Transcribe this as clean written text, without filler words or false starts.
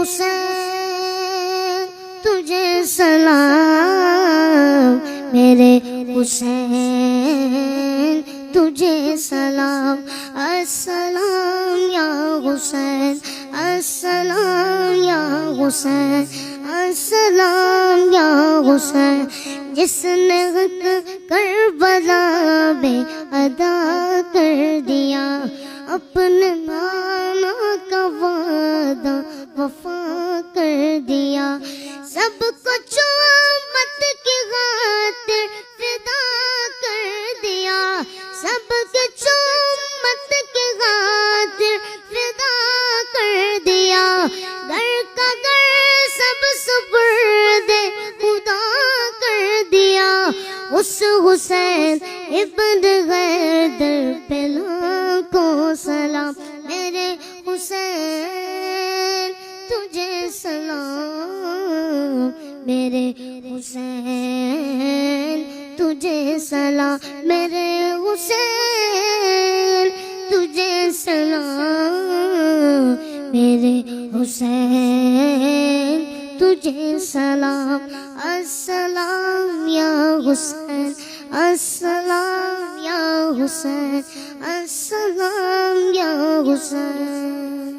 حسین تجھے سلام، میرے حسین تجھے سلام، السلام یا حسین، السلام یا حسین، السلام یا حسین، جس نے حق کربلا میں ادا کر دیا، اپنے نانا کا وعدہ وفا کر دیا، سب کچھ امت کی خاطر فدا کر دیا، سب کچھ امت کی خاطر فدا کر دیا، گھر کا گھر سب سپرد خدا کر دیا، اس حسین ابن حیدر پہ لاکھوں سلام، میرے حسین تجھے سلام، میرے حسین تجھے سلام، میرے حسین تجھے سلام، میرے حسین تجھے سلام، السلام یا حسین، السلام یا حسین، السلام یا حسین۔